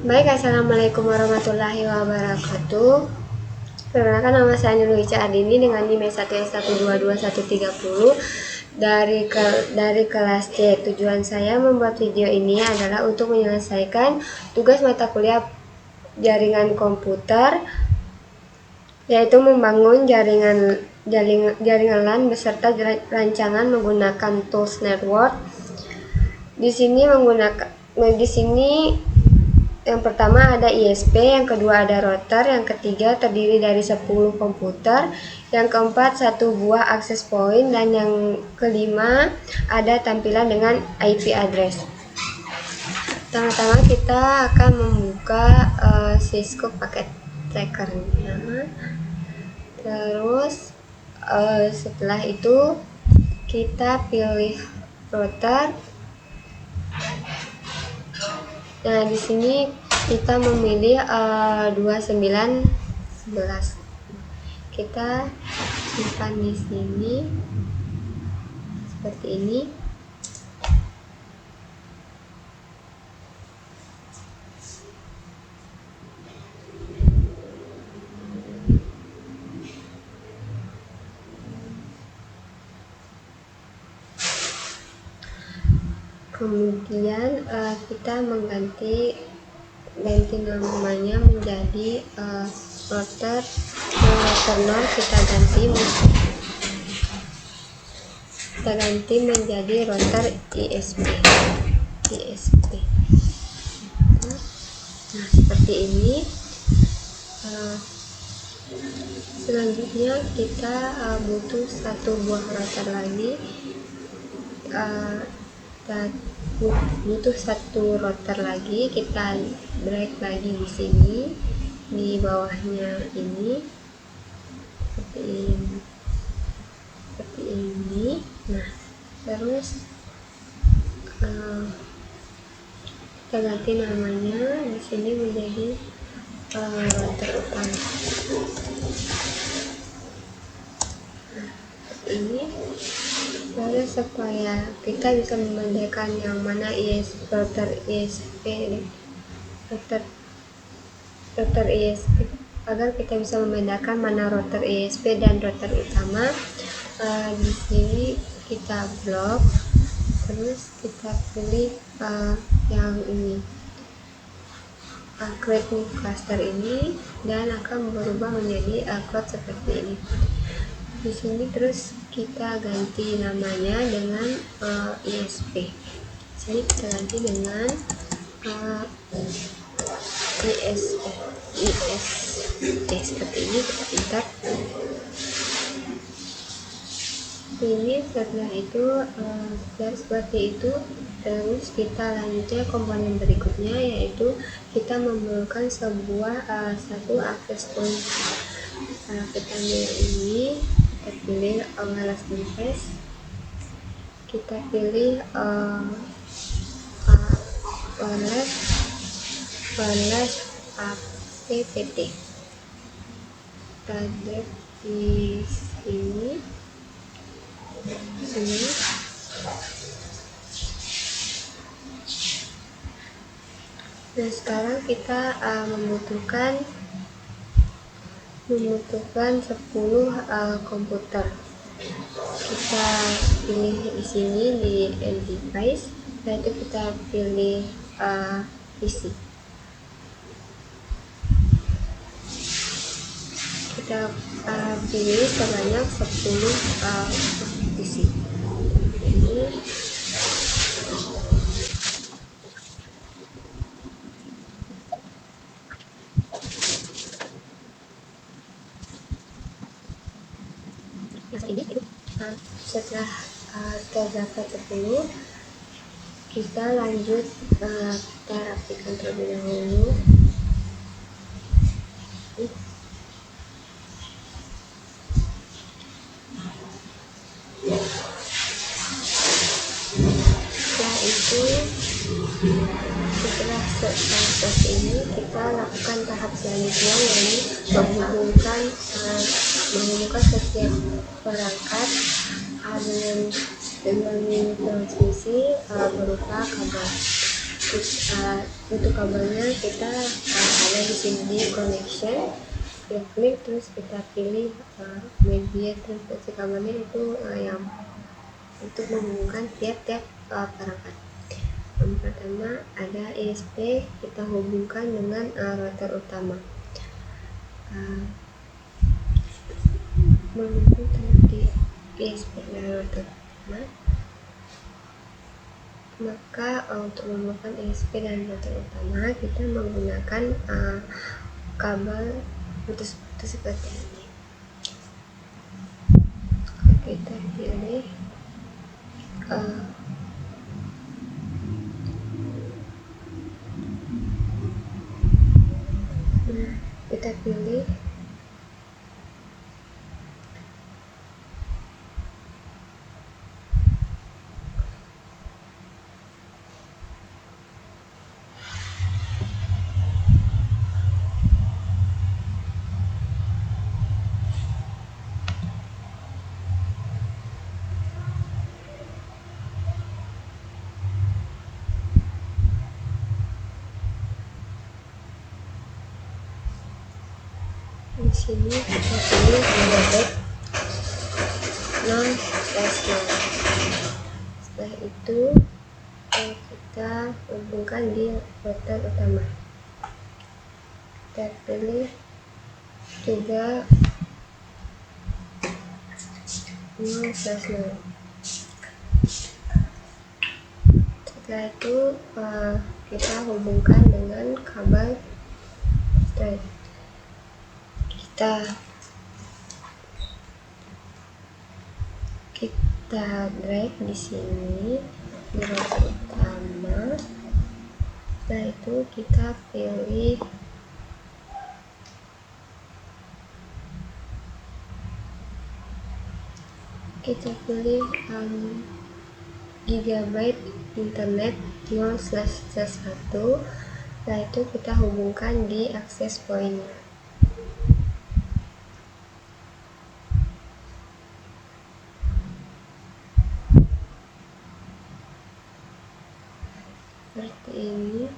Baik, assalamualaikum warahmatullahi wabarakatuh. Perkenalkan, nama saya Nurwica Ardini dengan NIM 1S1222130 dari kelas C. Tujuan saya membuat video ini adalah untuk menyelesaikan tugas mata kuliah jaringan komputer, yaitu membangun jaringan LAN beserta rancangan menggunakan tools network. Di sini yang pertama ada ISP, yang kedua ada router, yang ketiga terdiri dari 10 komputer, yang keempat 1 buah access point, dan yang kelima ada tampilan dengan IP address. Pertama-tama kita akan membuka Cisco Packet Tracker-nya. Terus setelah itu kita pilih router. Nah, di sini kita memilih 2911. Kita simpan di sini seperti ini. Kemudian kita ganti namanya menjadi router 0, kita ganti menjadi router ISP. Nah, seperti ini. Selanjutnya kita butuh 1 buah router lagi. Butuh 1 router lagi, kita drag lagi di sini, di bawahnya ini seperti ini. Nah, terus kita ganti namanya di sini menjadi router utama. Nah, seperti ini. Lalu supaya kita bisa membedakan yang mana router ISP, agar kita bisa membedakan mana router ISP dan router utama, di sini kita blok, terus kita pilih yang ini, create new cluster ini, dan akan berubah menjadi cloud seperti ini. Di sini terus kita ganti namanya dengan ISP. Sini kita ganti dengan ISP seperti ini. Kita enter. Ini setelah itu seperti itu. Terus kita lanjutnya komponen berikutnya, yaitu kita memerlukan satu access point. Kita ambil ini, kita pilih wireless device, kita pilih wireless APT. Kita drag di sini. Nah, sekarang kita membutuhkan 10 komputer. Kita pilih di sini di end device, lalu kita pilih PC. Kita pilih sebanyak 10 PC. Ini setelah terdapat 10, kita lanjut kita rapikan terlebih dahulu. Setelah itu, setelah seperti ini, kita lakukan tahap selanjutnya, yaitu menghubungkan setiap perangkat dengan transmisi berupa kabel. untuk kabelnya kita ada di sini di connection, kita klik terus kita pilih media transmisi kabelnya itu yang untuk menghubungkan tiap-tiap perangkat. Yang pertama ada ISP, kita hubungkan dengan router utama. Menghubungkan di ISP dan router utama, maka untuk menghubungkan ISP dan router utama kita menggunakan kabel putus-putus seperti ini. Kita pilih kita pilih di sini kita pilih megabyte 0/0. Setelah itu kita hubungkan di router utama. Kita pilih juga 0/0. Setelah itu kita hubungkan dengan kabel straight. Kita drag di sini di router utama. Setelah itu kita pilih gigabyte internet 0/1. Setelah itu kita hubungkan di access point. Seperti ini.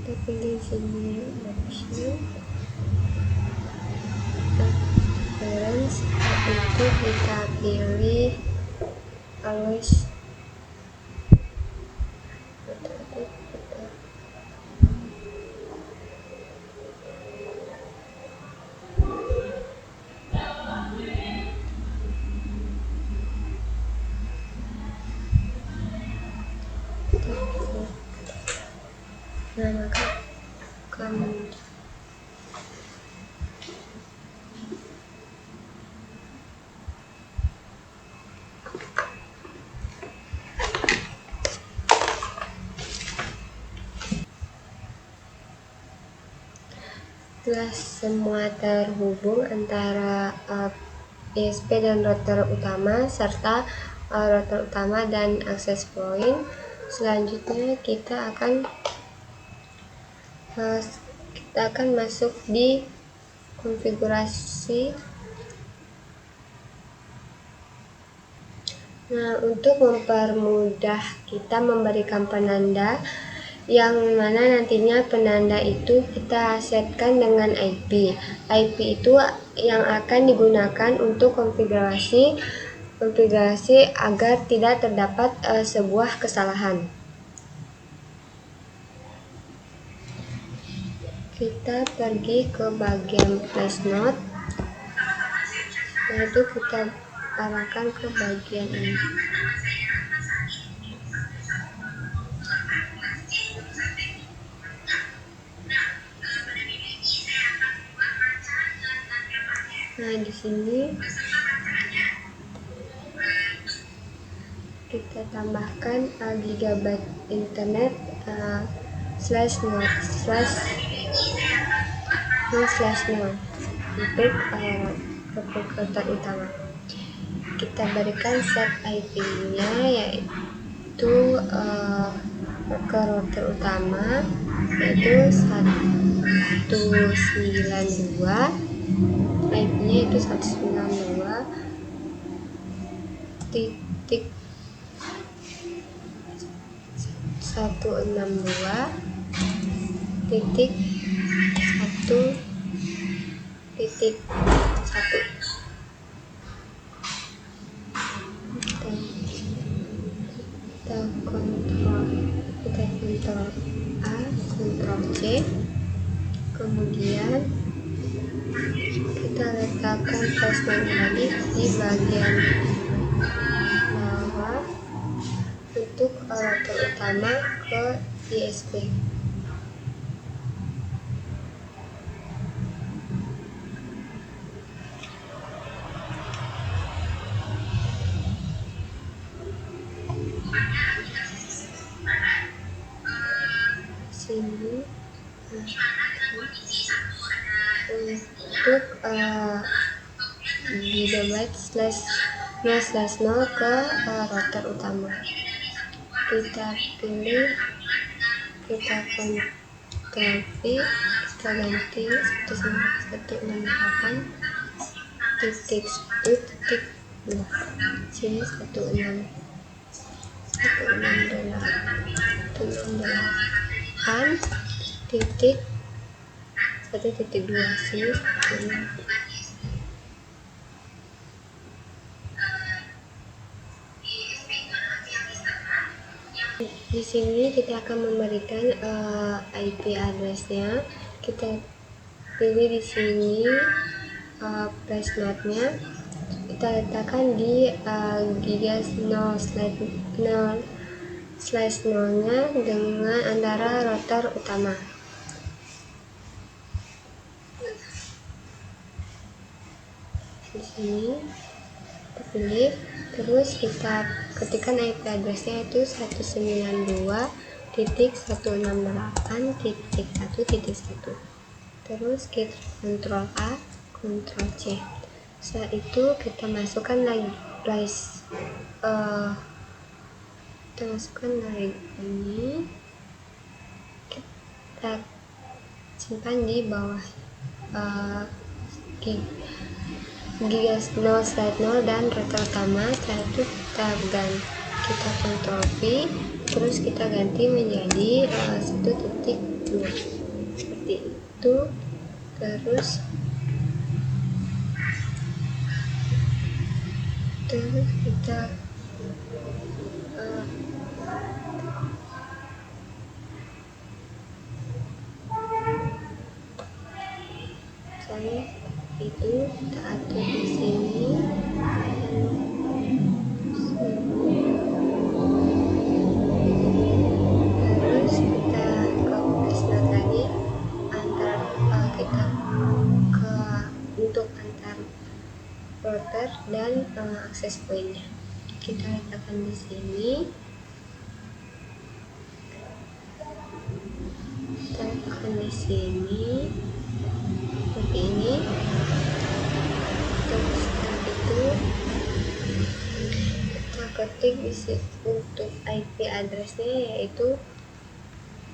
Kita pilih sini option balance, itu kita pilih always setelah semua terhubung antara ISP dan router utama serta router utama dan access point, selanjutnya kita akan masuk di konfigurasi. Nah, untuk mempermudah kita memberikan penanda yang mana nantinya penanda itu kita setkan dengan IP. IP itu yang akan digunakan untuk konfigurasi agar tidak terdapat sebuah kesalahan. Kita pergi ke bagian flash note, lalu kita arahkan ke bagian ini. Nah, di sini kita tambahkan gigabyte internet /0/0 untuk router utama. Kita berikan set IP-nya yaitu ke router utama, yaitu 192, IP-nya itu 192 titik 162 titik 1 titik 1. Kita kontrol A, kontrol C, kemudian kita letakkan flashlight lagi di bagian bawah untuk router utama ke ISP. Sini untuk gigabyte /0/0 ke router utama, kita pilih, kita Ctrl V, kita ganti 168 titik 1 titik 2, sini 168 titik 1.2, sini 1. Di sini kita akan memberikan IP address-nya. Kita pilih di sini flashlight-nya, kita letakkan di giga 0/0/0-nya dengan antara router utama. Di sini kita pilih, terus kita ketikkan IP address-nya itu 192.168.1.1. terus kita Ctrl A, Ctrl C. Setelah itu kita masukkan lagi ini, kita simpan di bawah giga 0/0 dan router utama. Setelah itu kita Ctrl V, terus kita ganti menjadi 1.2 seperti itu. Terus kita itu kita atur di sini, terus kita ke flashlight lagi untuk antar router dan akses pointnya. Kita letakkan di sini, seperti ini. Terus setelah itu kita ketik di sini untuk IP address-nya, yaitu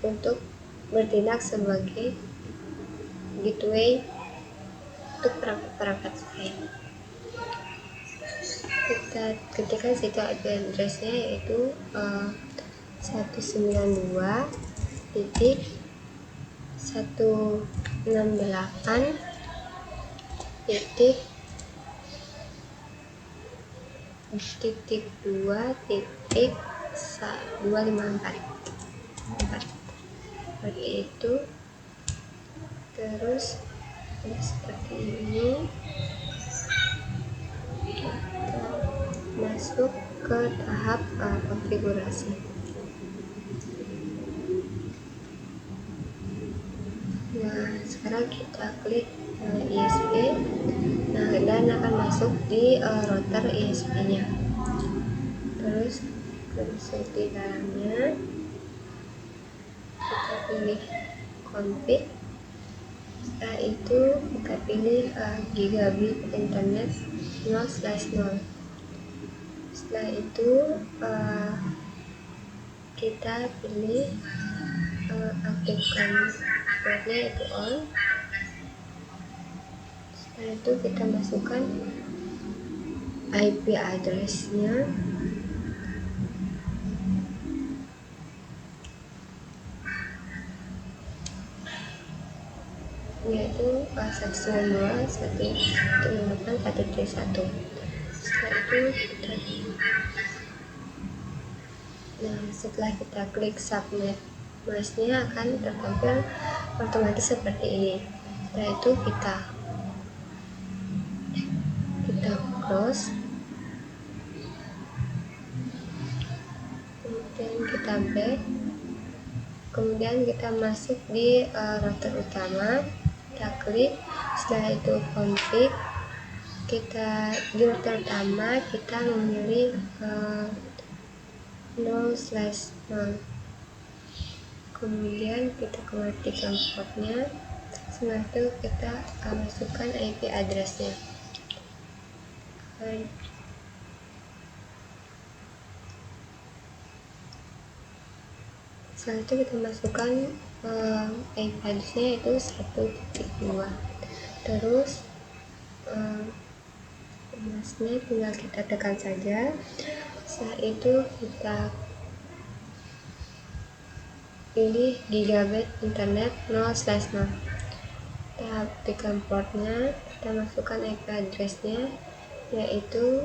untuk bertindak sebagai gateway untuk perangkat lain. Kita ketikkan situ IP address-nya, yaitu 192.168.254 seperti itu. Terus seperti ini, kita masuk ke tahap konfigurasi. Nah, sekarang kita klik ISP, dan akan masuk di router ISP-nya. Terus masuk di dalamnya, kita pilih config. Setelah itu kita pilih gigabit internet 0/0. Setelah itu kita pilih aktifkan portnya itu on. Setelah itu kita masukkan IP address-nya, yaitu 192.168.131. Setelah itu setelah kita klik submit, masnya akan tertampil otomatis seperti ini. Setelah itu kita close, kemudian kita back, kemudian kita masuk di router utama, kita klik. Setelah itu config, kita di router utama kita memilih 0/0, kemudian kita kematikan portnya. Setelah itu kita masukkan IP address-nya. Setelah itu kita masukkan IP address-nya yaitu 1.2. Terus masnya tinggal kita tekan saja. Setelah itu kita pilih gigabyte internet 0/0. Kita aktifkan portnya, kita masukkan IP address-nya yaitu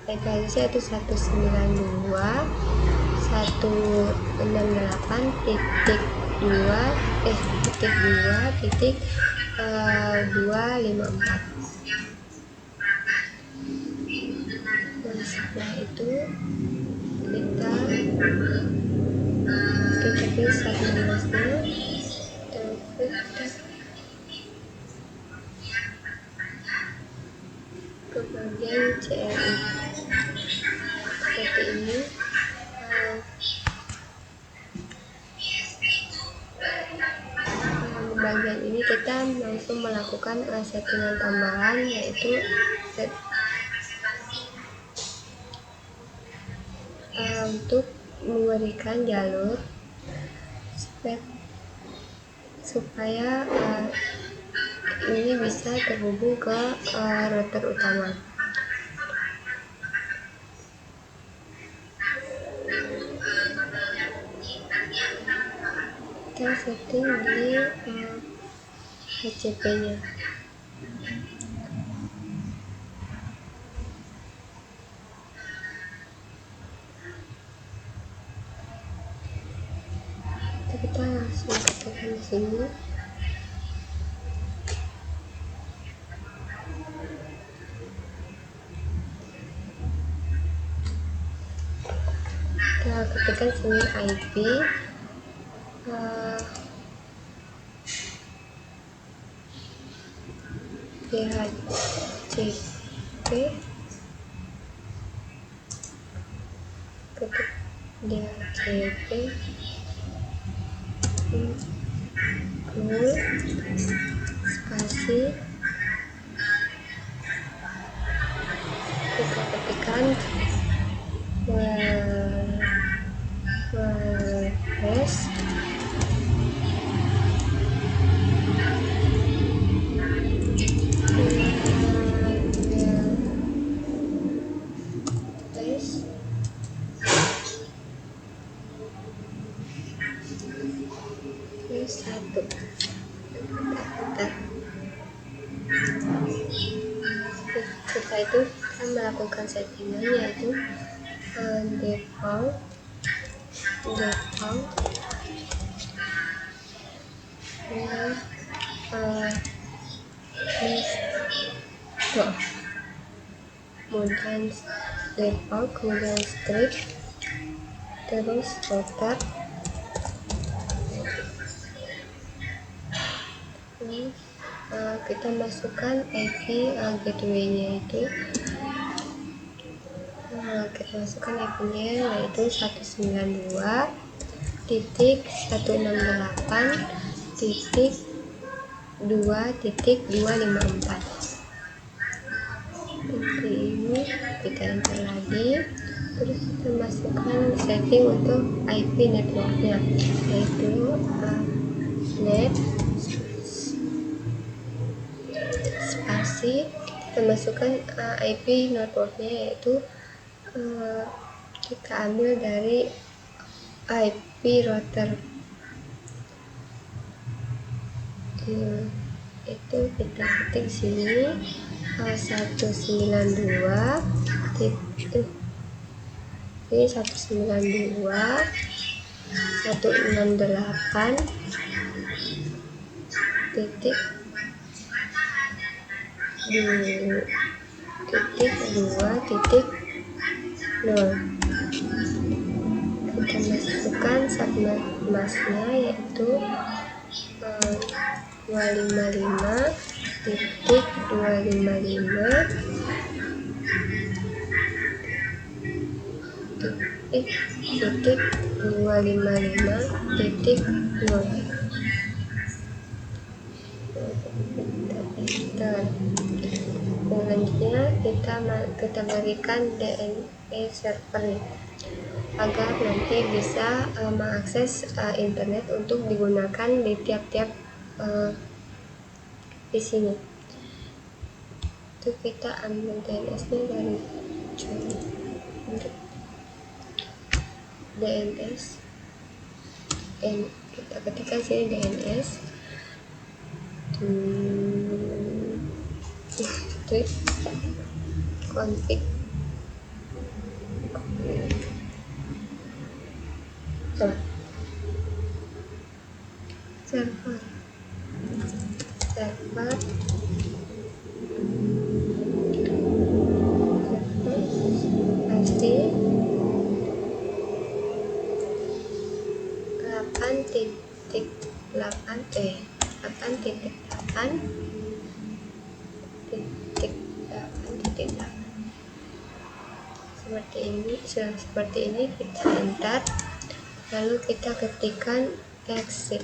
IP address-nya itu 192.2.2.254. Setelah itu kita pilih satu masnya, kemudian CLI seperti ini. Di bagian ini kita langsung melakukan settingan tambahan, yaitu untuk memberikan jalur supaya ini bisa terhubung ke router utama. Kita setting di HCP-nya. Kita langsung ketikkan di sini. Kita ketikkan sini IP DHCP, ketik DHCP full spasi, kita ketikkan WordPress, satu. Setelah itu kita melakukan settingan, yaitu default kemudian default, kemudian strip, terus router, kita masukkan IP gateway-nya itu kita masukkan IP-nya yaitu 192.168.2.254. seperti ini, kita enter lagi, terus kita masukkan setting untuk IP networknya, yaitu net spasi, kita masukkan IP networknya, yaitu kita ambil dari IP router. Itu kita ketik sini 192 ini 192 168 titik 2.0. Kita masukkan subnetmasknya, yaitu 255.255.0. Selanjutnya kita berikan DNS server agar nanti bisa mengakses internet untuk digunakan di tiap-tiap PC-nya. Itu kita ambil DNS-nya dari DNS, kita ketikkan sini DNS config server pasti 8.8 seperti ini kita enter, lalu kita ketikkan exit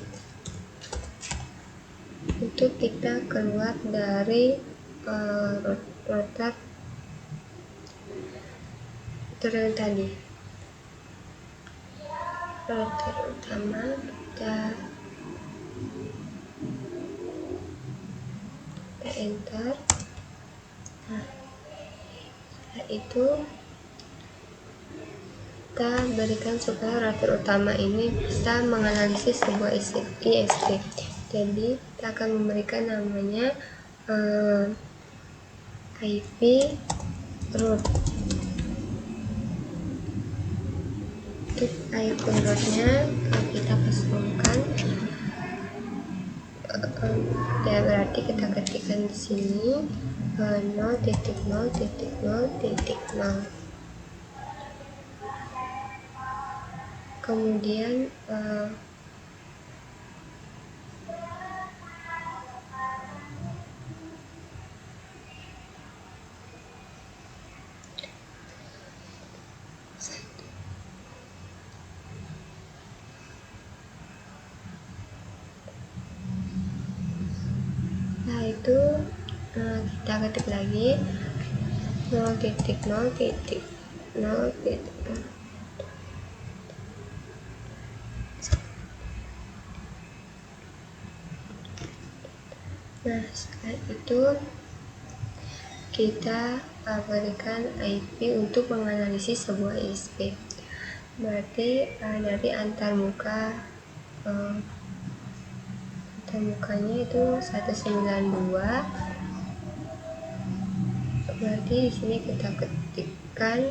untuk kita keluar dari router tadi. Router utama kita enter. Nah, setelah itu kita berikan supaya router utama ini bisa menganalisis sebuah ISP. Jadi kita akan memberikan namanya IP root. Untuk IP rootnya kita kosongkan, ya berarti kita ketikkan di sini 0.0.0.0. Kemudian itu kita ketik lagi 0.0.0. Nah, setelah itu kita berikan IP untuk menganalisis sebuah ISP. Berarti dari antarmukanya itu 192. Berarti di sini kita ketikkan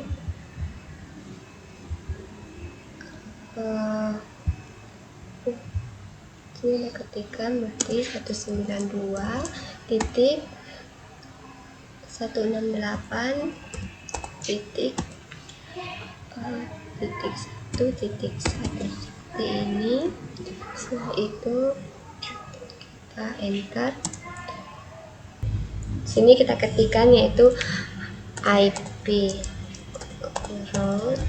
ini ketikan berarti 198.1.1.1 seperti ini. Setelah itu kita enter. Sini kita ketikkan yaitu IP root,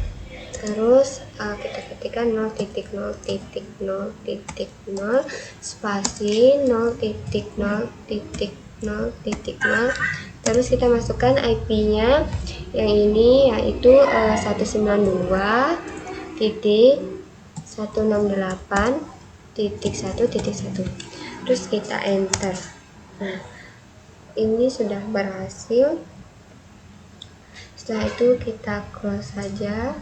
terus kita ketikkan 0.0.0.0 spasi 0.0.0.0 Terus kita masukkan IP-nya yang ini, yaitu 192.168.1.1. Terus kita enter. Nah, ini sudah berhasil. Setelah itu kita close saja.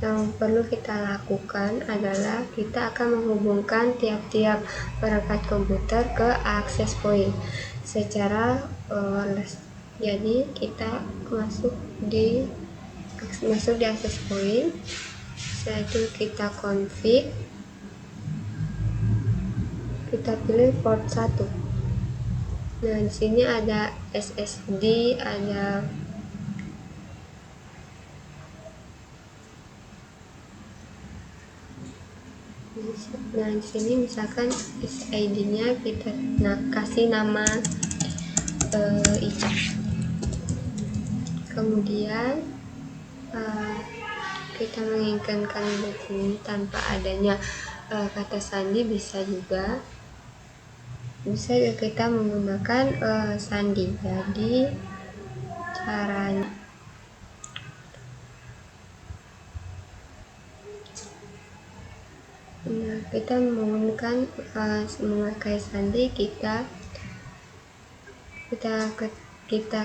Yang perlu kita lakukan adalah kita akan menghubungkan tiap-tiap perangkat komputer ke access point secara wireless. Jadi kita masuk di access point. Setelah itu kita config, kita pilih port 1. Nah, di sini ada SSD, ada nah di sini misalkan SID-nya kita kasih nama Ica. Kemudian kita menginginkan di sini tanpa adanya kata sandi, bisa juga kita menggunakan sandi. Jadi caranya kita menggunakan memakai sandi, kita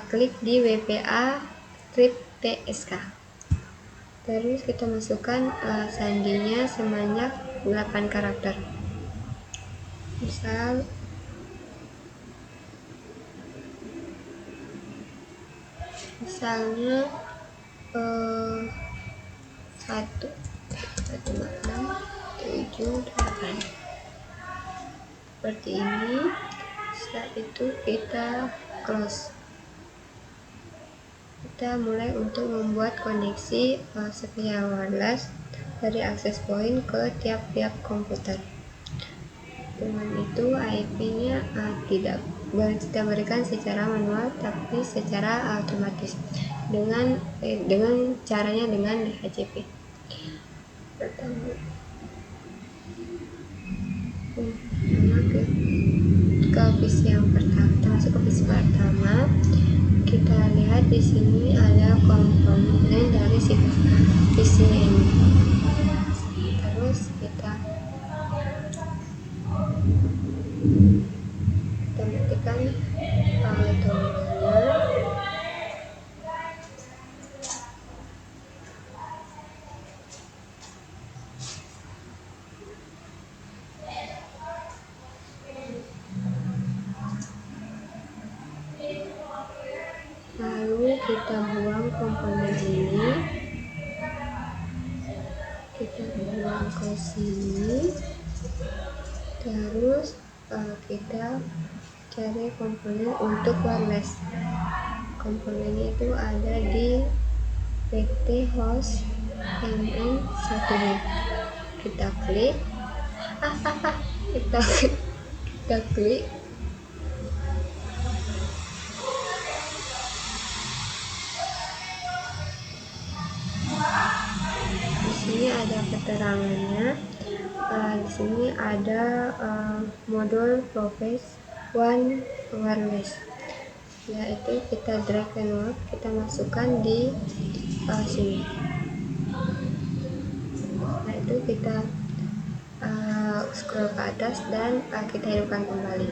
klik di WPA script PSK. Terus kita masukkan sandinya sebanyak 8 karakter. Misalnya 1, 7, 8 seperti ini. Setelah itu kita close. Kita mulai untuk membuat koneksi secara wireless dari access point ke tiap-tiap komputer. Dengan itu IP-nya tidak kita berikan secara manual, tapi secara otomatis dengan caranya dengan DHCP. Pertama ke PC yang pertama, masuk ke PC pertama. Kita lihat di sini ada komponen dari si PC ini. Terus kita ketikkan tombolnya. Lalu kita buang komponen ini, kita buang ke sini. Terus kita cari komponen untuk wireless. Komponennya itu ada di PT host MN1. Kita klik, kita klik. Di sini ada keterangannya. Di sini ada modul Profes One Wireless. Yaitu kita drag and drop, kita masukkan di sini. Nah, itu kita scroll ke atas dan kita hidupkan kembali.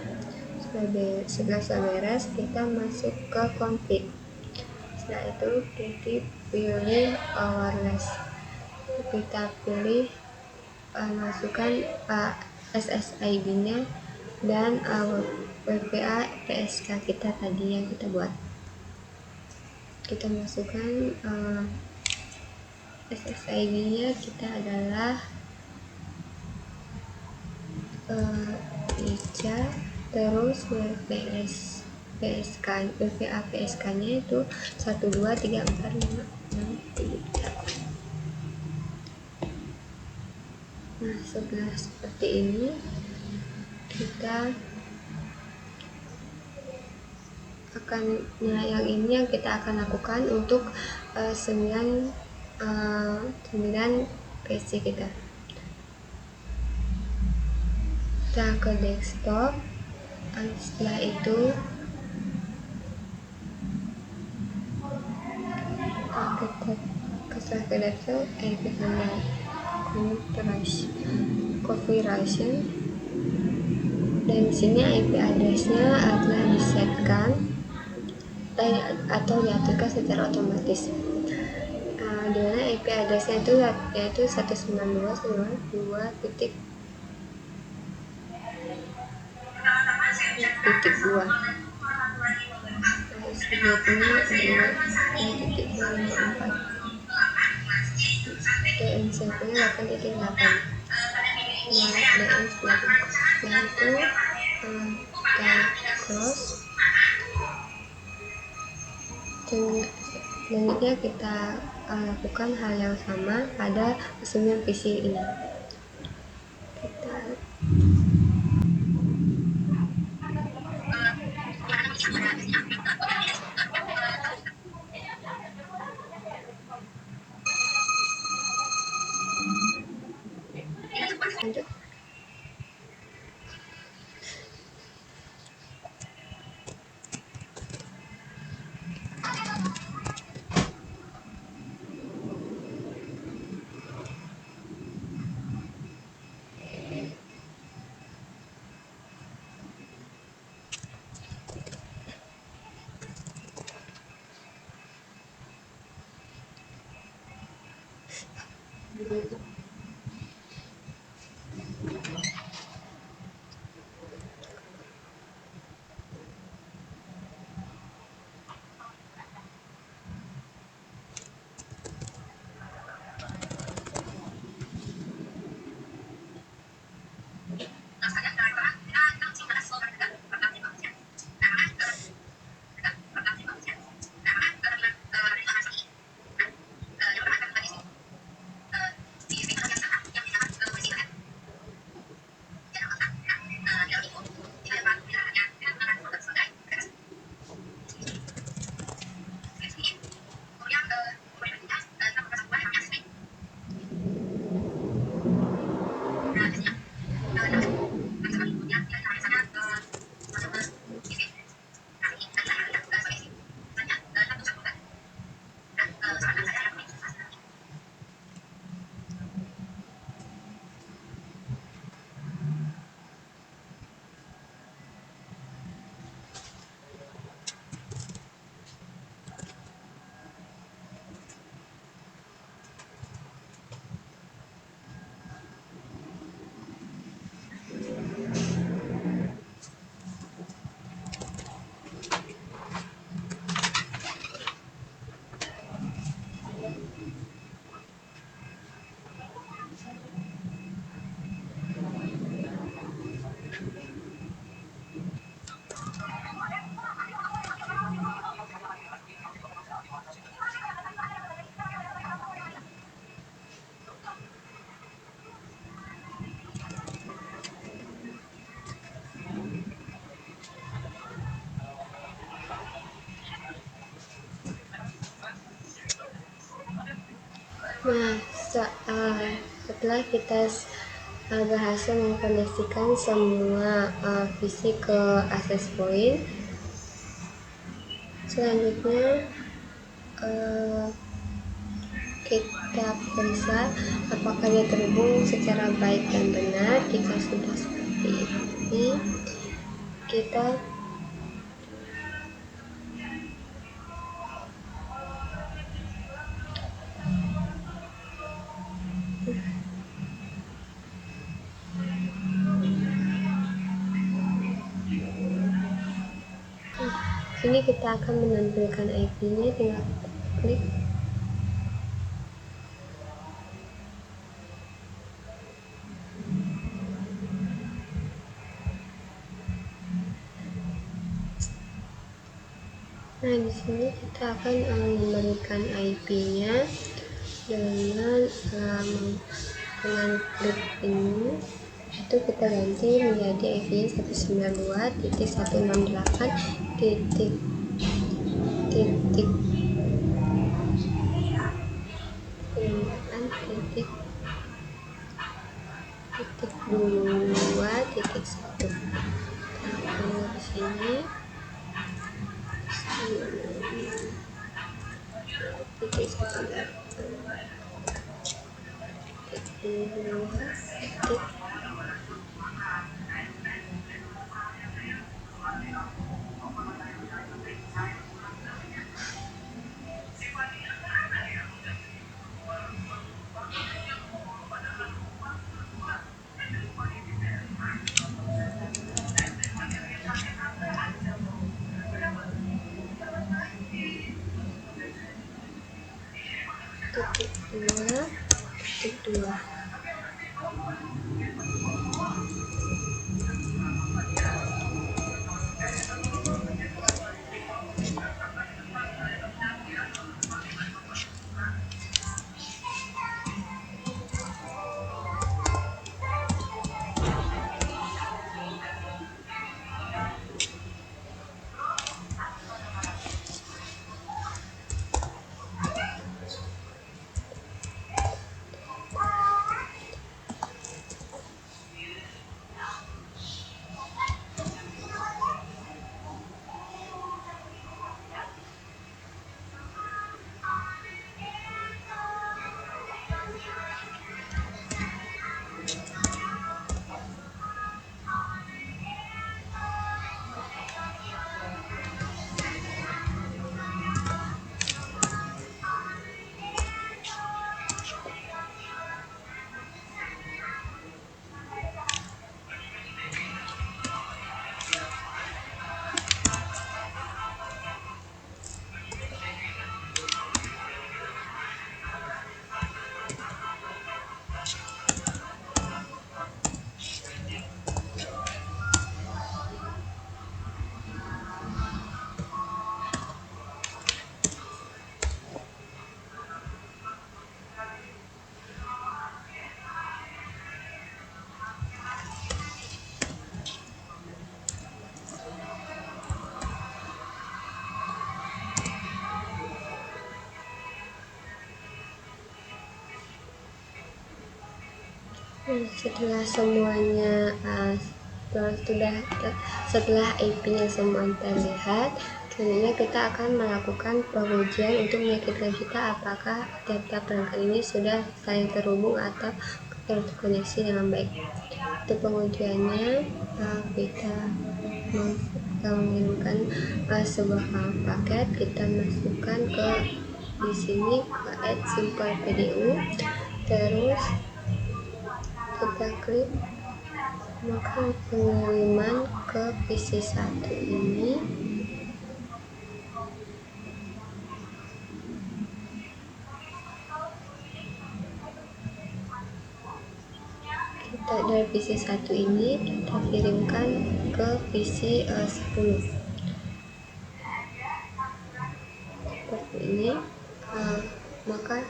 Setelah beres, kita masuk ke config. Setelah itu kita pilih wireless. Kita pilih masukkan SSID-nya dan WPA PSK kita tadi yang kita buat. Kita masukkan SSID-nya kita adalah Ica, terus WPA PSK-nya itu 1, 2, 3, 4, 5, 6, 7. Nah, setelah seperti ini kita akan yang ini yang kita akan lakukan untuk 9 PC kita. Kita ke desktop. Setelah itu setelah kita itu IP configuration, dan di sini IP address-nya telah disetkan atau diaturkan secara otomatis. Di mana IP address-nya itu yaitu 192.168.2. DNCP-nya 8.8. Setelah itu kita close. Selanjutnya kita lakukan hal yang sama pada mesin yang PC ini. Lanjut. Nah, setelah kita berhasil mengkoneksikan semua PC ke access point, selanjutnya kita periksa apakah dia terhubung secara baik dan benar. Jika sudah seperti ini, kita sini kita akan menampilkan IP-nya, tinggal klik. Nah, di sini kita akan memberikan IP-nya dengan klik ini. Itu kita ganti menjadi IP-nya 192.2.1. Di sini titik 1. 2. Setelah semuanya setelah IP-nya semua terlihat, selanjutnya kita akan melakukan pengujian untuk meyakinkan kita apakah tiap-tiap perangkat ini sudah saling terhubung atau terkoneksi dengan baik. Untuk pengujiannya, kita mengirimkan sebuah paket, kita masukkan ke di sini ke add simple PDU, terus kita klik maka pengiriman ke PC 1 ini dari PC 1 ini kita kirimkan ke PC 10 seperti ini. Maka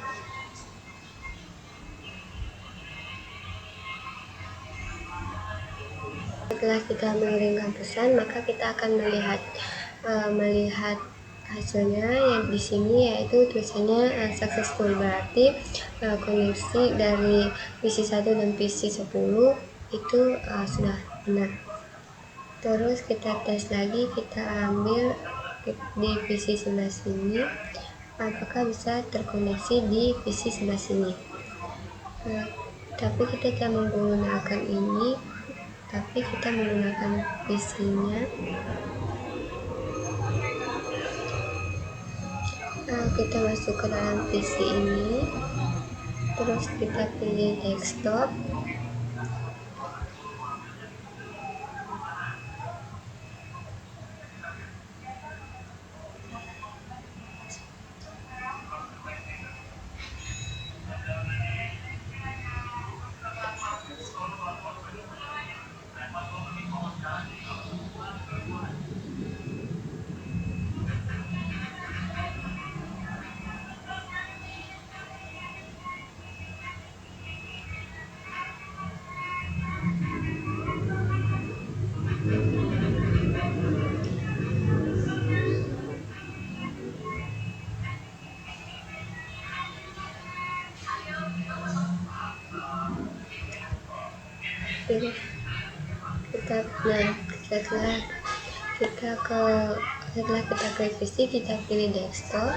setelah kita mengirimkan pesan, maka kita akan melihat hasilnya yang di sini, yaitu tulisannya successful, berarti koneksi dari PC 1 dan PC 10 itu sudah benar. Terus kita tes lagi, kita ambil di PC sebelah sini apakah bisa terkoneksi di PC sebelah sini. Tapi kita tidak menggunakan ini, tapi kita menggunakan PC-nya. Kita masuk ke dalam PC ini, terus kita pilih desktop, setelah kita klik PC, kita pilih desktop,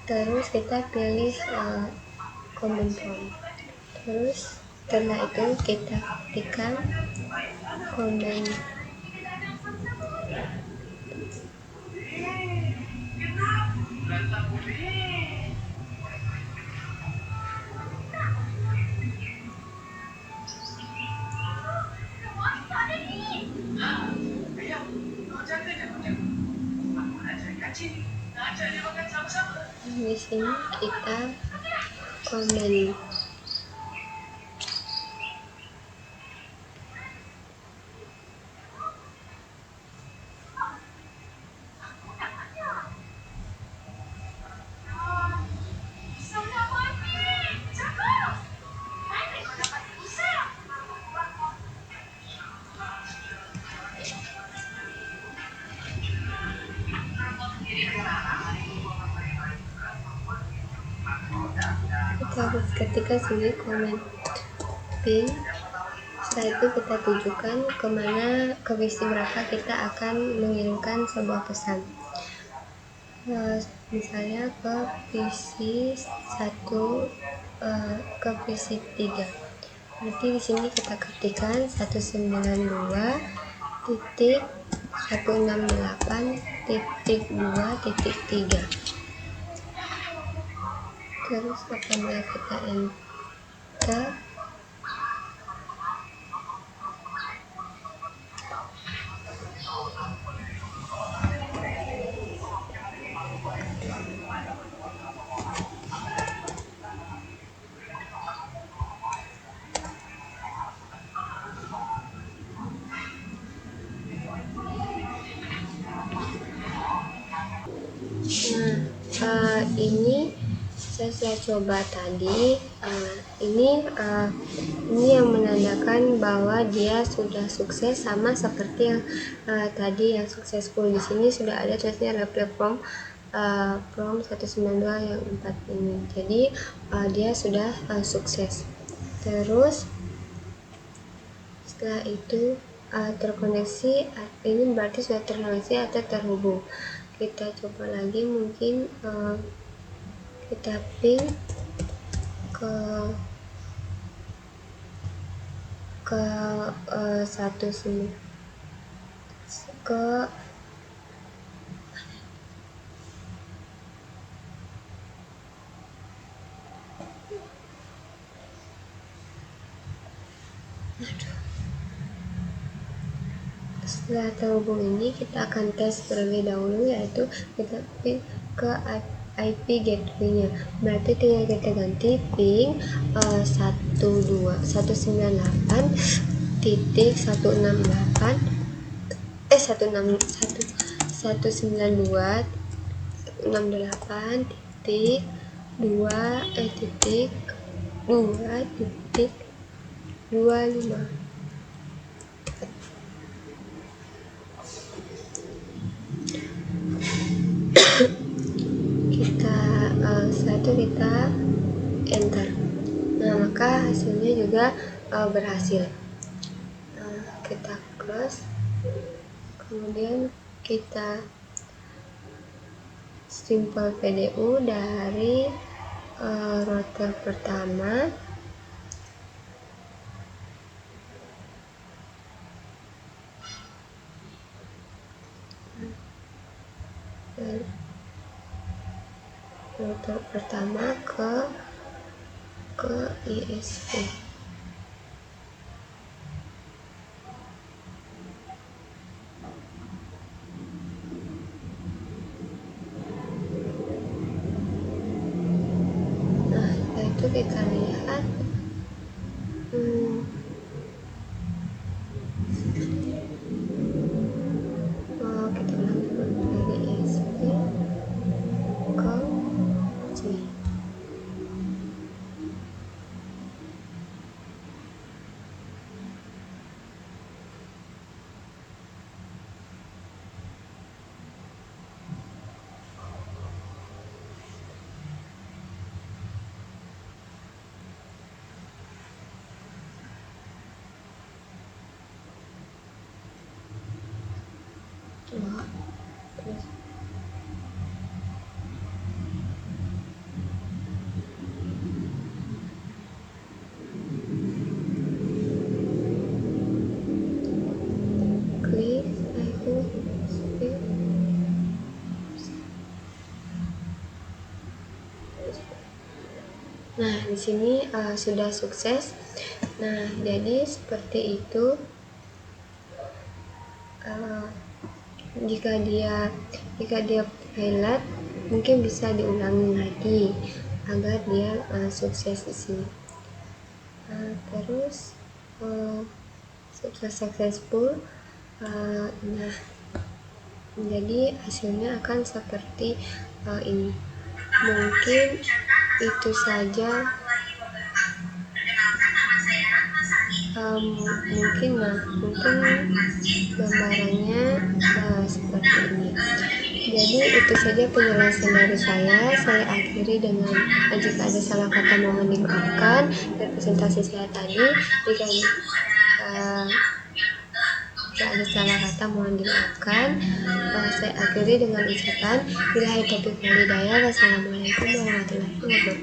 terus kita pilih command prompt, terus setelah itu kita ketikkan command di sini kita komen kita ketikkan sini comment pin. Setelah itu kita tujukan kemana, ke PC berapa kita akan mengirimkan sebuah pesan. Misalnya ke PC 1, ke PC 3. Nanti di sini kita ketikkan 192.168.2.3. Terus apabila kita enter, ini saya sudah coba tadi. Ini yang menandakan bahwa dia sudah sukses, sama seperti yang tadi yang successful. Di sini sudah ada tulisnya reply from 192 yang 4 ini. Jadi dia sudah sukses. Terus setelah itu terkoneksi, ini berarti sudah terkoneksi atau terhubung. Kita coba lagi, mungkin kita ping ke satu sini, ke setelah terhubung ini kita akan tes terlebih dahulu, yaitu kita ping ke IP gateway-nya. Berarti tinggal kita ganti ping 192.168.2.25. kita enter. Nah, maka hasilnya juga berhasil. Kita close, kemudian kita simple PDU dari router pertama. Router pertama ke ISP. Nah, setelah itu kita lihat kita ulangi dari ISP ke C. Nah, di sini sudah sukses. Nah, jadi seperti itu. Jika dia highlight, mungkin bisa diulangi lagi agar dia sukses di sini. Terus setelah successful, nah, jadi hasilnya akan seperti ini. Mungkin itu saja mungkin gambarannya seperti ini. Jadi itu saja penjelasan dari saya akhiri dengan jika ada salah kata mohon dimaafkan. Representasi saya tadi jika ada salah kata mohon dimaafkan. Saya akhiri dengan ucapan billahi taufiq wal hidayah. Wassalamualaikum warahmatullahi wabarakatuh.